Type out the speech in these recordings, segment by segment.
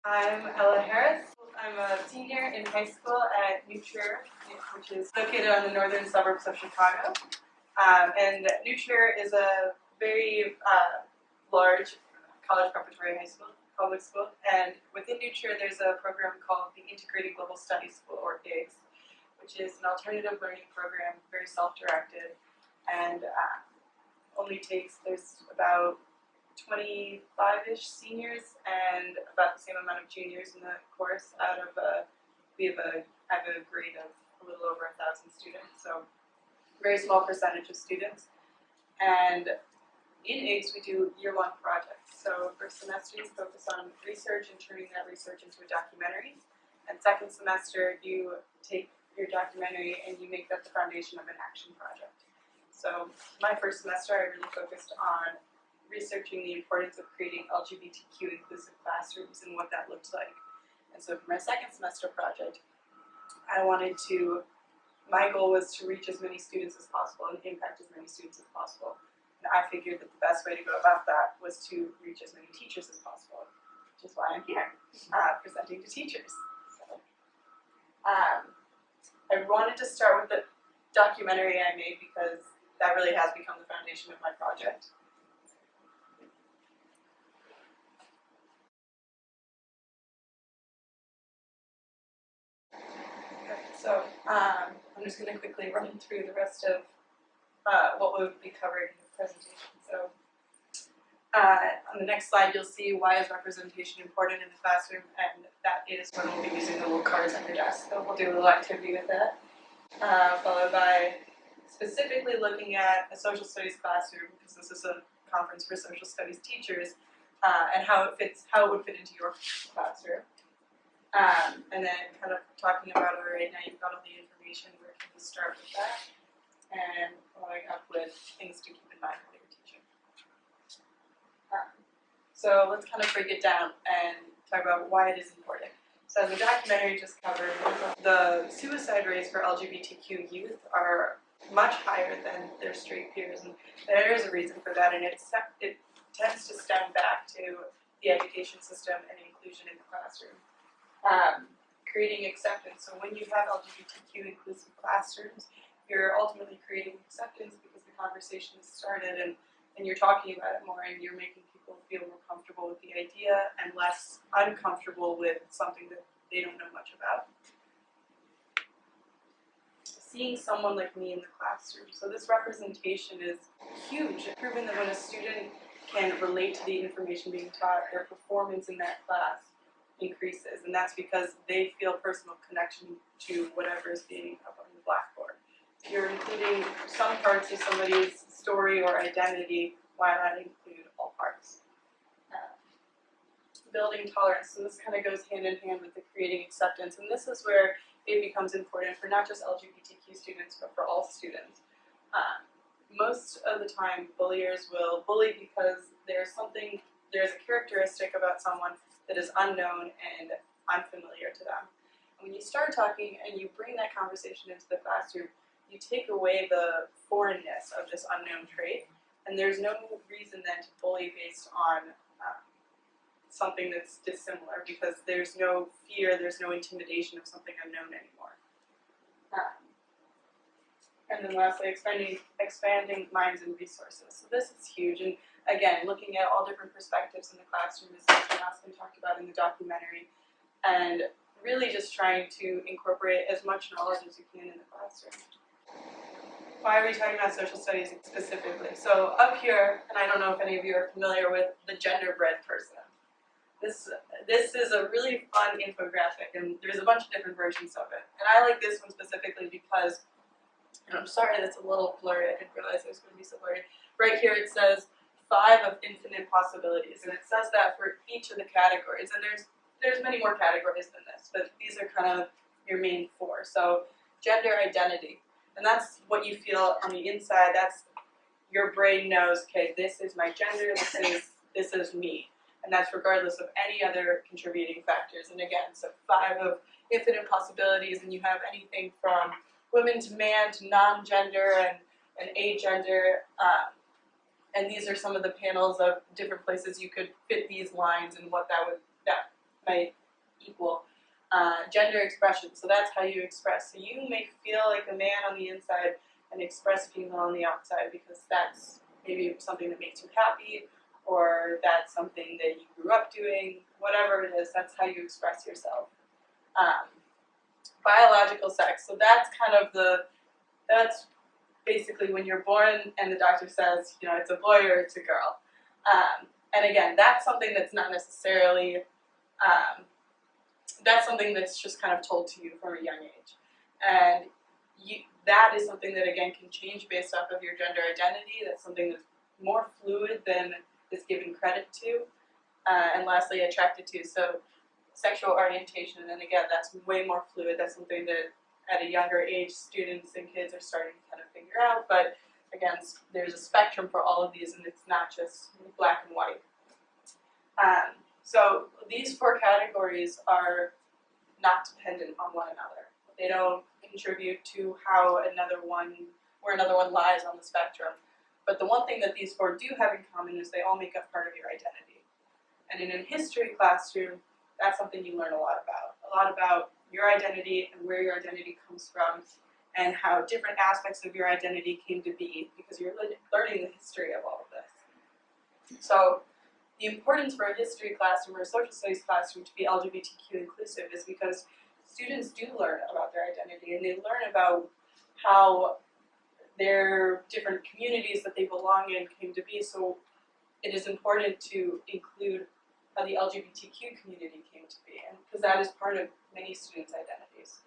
I'm Ella Harris. I'm a senior in high school at New Trier, which is located on the northern suburbs of Chicago. And New Trier is a very large college preparatory high school, public school. And within New Trier, there's a program called the Integrated Global Studies School, or IGS, which is an alternative learning program, very self-directed, and there's about 25-ish seniors and about the same amount of juniors in the course. I have a grade of a little over 1,000 students, so very small percentage of students. And in IGS, we do year-one projects. So first semester, you focus on research and turning that research into a documentary. And second semester, you take your documentary and you make that the foundation of an action project. So my first semester, I really focused on researching the importance of creating LGBTQ inclusive classrooms and what that looked like. And so for my second semester project, my goal was to reach as many students as possible and impact as many students as possible. And I figured that the best way to go about that was to reach as many teachers as possible, which is why I'm here, presenting to teachers. So, I wanted to start with the documentary I made because that really has become the foundation of my project. So I'm just going to quickly run through the rest of what we'll be covering in the presentation. So on the next slide, you'll see why is representation important in the classroom, and that is when we'll be using the little cards on your desk. So we'll do a little activity with that, followed by specifically looking at a social studies classroom, because this is a conference for social studies teachers, and how it would fit into your classroom. And then kind of talking about, all right, now you've got all the information, where can we start with that? And following up with things to keep in mind while you're teaching. So let's kind of break it down and talk about why it is important. So as the documentary just covered, the suicide rates for LGBTQ youth are much higher than their straight peers, and there is a reason for that, and it tends to stem back to the education system and inclusion in the classroom. Creating acceptance. So when you have LGBTQ inclusive classrooms, you're ultimately creating acceptance because the conversation has started and you're talking about it more and you're making people feel more comfortable with the idea and less uncomfortable with something that they don't know much about. Seeing someone like me in the classroom. So this representation is huge. It's proven that when a student can relate to the information being taught, their performance in that class increases, and that's because they feel personal connection to whatever is being up on the blackboard. You're including some parts of somebody's story or identity, why not include all parts? Building tolerance, so this kind of goes hand in hand with the creating acceptance, and this is where it becomes important for not just LGBTQ students, but for all students. Most of the time, bulliers will bully because there's a characteristic about someone that is unknown and unfamiliar to them. And when you start talking and you bring that conversation into the classroom, you take away the foreignness of this unknown trait, and there's no reason then to bully based on something that's dissimilar, because there's no fear, there's no intimidation of something unknown anymore. And then lastly, expanding minds and resources. So this is huge, and again, looking at all different perspectives in the classroom is something Aspen talked about in the documentary, and really just trying to incorporate as much knowledge as you can in the classroom. Why are we talking about social studies specifically? So up here, and I don't know if any of you are familiar with the genderbread person. This is a really fun infographic, and there's a bunch of different versions of it. And I like this one specifically because, and I'm sorry that's a little blurry, I didn't realize it was going to be so blurry. Right here it says 5 of infinite possibilities, and it says that for each of the categories, and there's many more categories than this, but these are kind of your main 4. So gender identity, and that's what you feel on the inside. That's your brain knows, okay, this is my gender, this is me, and that's regardless of any other contributing factors. And again, so 5 of infinite possibilities, and you have anything from women to man to non-gender and agender. And these are some of the panels of different places you could fit these lines and what that might equal gender expression. So that's how you express. So you may feel like a man on the inside and express female on the outside because that's maybe something that makes you happy, or that's something that you grew up doing. Whatever it is, that's how you express yourself. Biological sex. So that's that's basically when you're born and the doctor says, it's a boy or it's a girl. And again, that's something that's not necessarily, that's something that's just kind of told to you from a young age. And that is something that, again, can change based off of your gender identity. That's something that's more fluid than is given credit to. And lastly, attracted to. So sexual orientation, and again, that's way more fluid. That's something that at a younger age, students and kids are starting to kind of figure out. But again, there's a spectrum for all of these, and it's not just black and white. So these 4 categories are not dependent on one another. They don't contribute to where another one lies on the spectrum. But the one thing that these 4 do have in common is they all make up part of your identity. And in a history classroom, that's something you learn a lot about your identity and where your identity comes from, and how different aspects of your identity came to be, because you're learning the history of all of this. So the importance for a history classroom or a social studies classroom to be LGBTQ inclusive is because students do learn about their identity, and they learn about how their different communities that they belong in came to be. So it is important to include how the LGBTQ community came to be, and because that is part of many students' identities.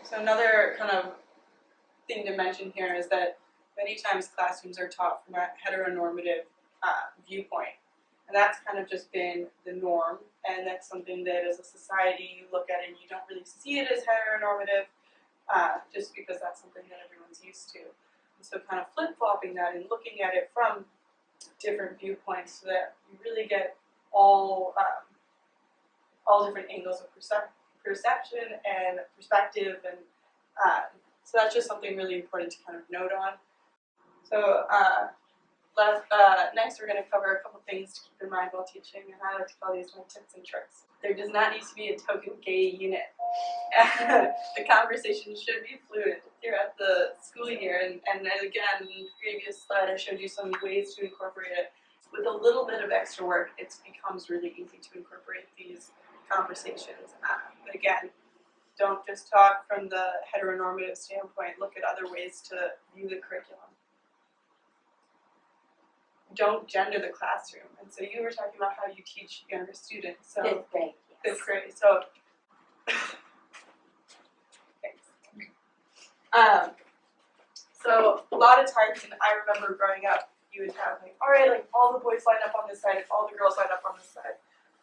So another kind of thing to mention here is that many times classrooms are taught from a heteronormative viewpoint, and that's kind of just been the norm, and that's something that as a society you look at it and you don't really see it as heteronormative, just because that's something that everyone's used to. And so kind of flip-flopping that and looking at it from different viewpoints so that you really get all different angles of perception and perspective, and so that's just something really important to kind of note on. So next we're going to cover a couple things to keep in mind while teaching, and I like to call these my tips and tricks. There does not need to be a token gay unit. The conversation should be fluid throughout the school year, and again, in the previous slide I showed you some ways to incorporate it. With a little bit of extra work, it becomes really easy to incorporate these conversations. But again, don't just talk from the heteronormative standpoint, look at other ways to view the curriculum. Don't gender the classroom. And so you were talking about how you teach younger students. So 5th grade, yes. 5th grade. So thanks. So a lot of times, and I remember growing up, you would have like, all right, like all the boys line up on this side, all the girls line up on this side.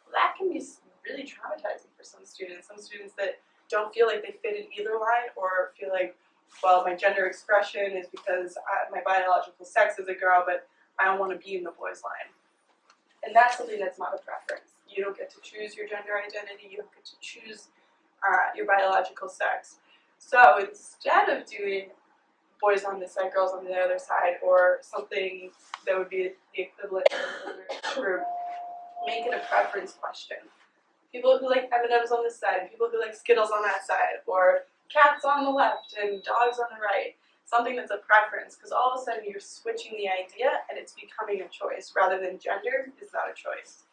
Well, that can be really traumatizing for some students. Some students that don't feel like they fit in either line, or feel like, well, my gender expression is because my biological sex is a girl, but I don't want to be in the boys' line. And that's something that's not a preference. You don't get to choose your gender identity. You don't get to choose your biological sex. So instead of doing boys on this side, girls on the other side, or something that would be the equivalent of a group, make it a preference question. People who like M&Ms on this side, people who like Skittles on that side, or cats on the left and dogs on the right. Something that's a preference, because all of a sudden you're switching the idea and it's becoming a choice rather than gender is not a choice.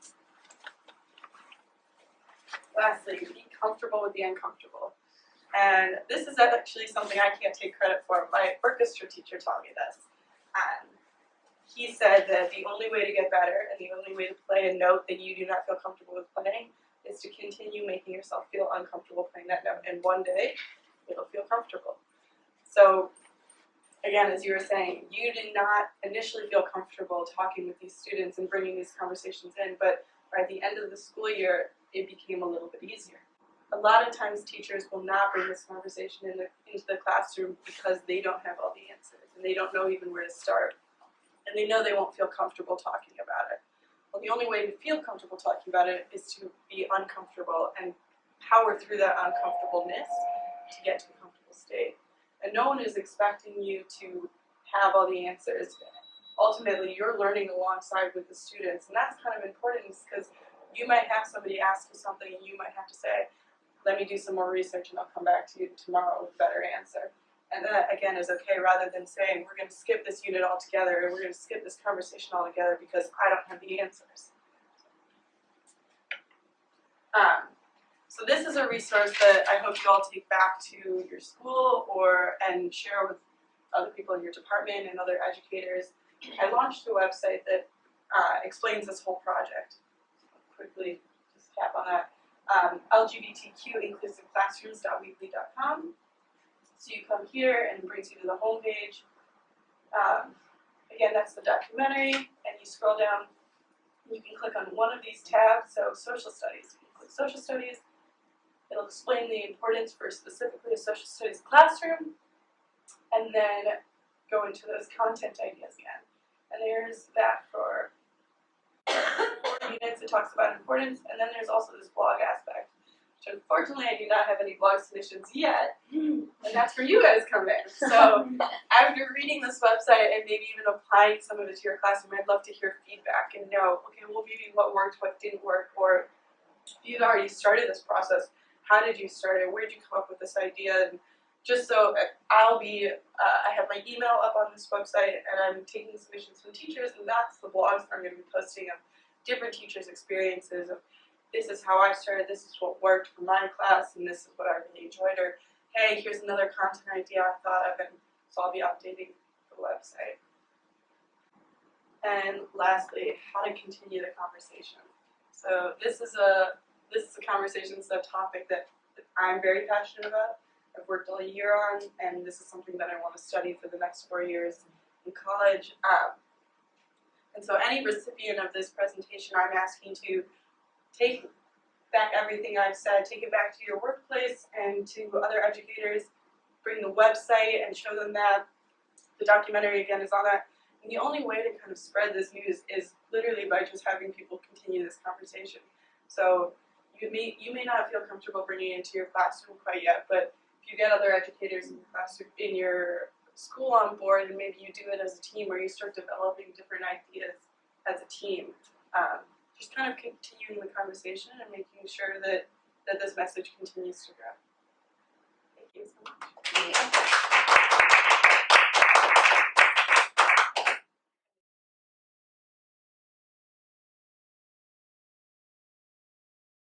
Lastly, be comfortable with the uncomfortable. And this is actually something I can't take credit for. My orchestra teacher taught me this. He said that the only way to get better and the only way to play a note that you do not feel comfortable with playing is to continue making yourself feel uncomfortable playing that note. And one day, it'll feel comfortable. So, again, as you were saying, you did not initially feel comfortable talking with these students and bringing these conversations in, but by the end of the school year, it became a little bit easier. A lot of times teachers will not bring this conversation into the classroom because they don't have all the answers, and they don't know even where to start. And they know they won't feel comfortable talking about it. Well, the only way to feel comfortable talking about it is to be uncomfortable and power through that uncomfortableness to get to a comfortable state. And no one is expecting you to have all the answers. Ultimately, you're learning alongside with the students, and that's kind of important because You might have somebody ask you something and you might have to say, let me do some more research and I'll come back to you tomorrow with a better answer. And that, again, is okay, rather than saying, we're going to skip this unit altogether, or we're going to skip this conversation altogether because I don't have the answers. So this is a resource that I hope you all take back to your school and share with other people in your department and other educators. I launched a website that explains this whole project. Quickly, just tap on that. LGBTQ inclusiveclassrooms.weebly.com. So you come here and it brings you to the home page. Again, that's the documentary, and you scroll down. You can click on one of these tabs. So social studies. You can click social studies. It'll explain the importance for specifically a social studies classroom, and then go into those content ideas again. And there's that for 4 units. It talks about importance, and then there's also this blog aspect, which unfortunately I do not have any blog submissions yet, and that's where you guys come in. So after reading this website and maybe even applying some of it to your classroom, I'd love to hear feedback and know, okay, well, maybe what worked, what didn't work, or if you've already started this process, how did you start it? Where did you come up with this idea? And just so I have my email up on this website, and I'm taking submissions from teachers, and that's the blogs I'm going to be posting of different teachers' experiences of, this is how I started, this is what worked for my class, and this is what I really enjoyed, or hey, here's another content idea I thought of, and so I'll be updating the website. And lastly, how to continue the conversation. So this is a conversation subtopic that I'm very passionate about. I've worked all year on, and this is something that I want to study for the next 4 years in college. And so any recipient of this presentation, I'm asking to take back everything I've said, take it back to your workplace and to other educators, bring the website and show them that. The documentary, again, is on that. And the only way to kind of spread this news is literally by just having people continue this conversation. So you may not feel comfortable bringing it into your classroom quite yet, but if you get other educators in your classroom, in your school on board, and maybe you do it as a team where you start developing different ideas as a team, just kind of continuing the conversation and making sure that this message continues to grow.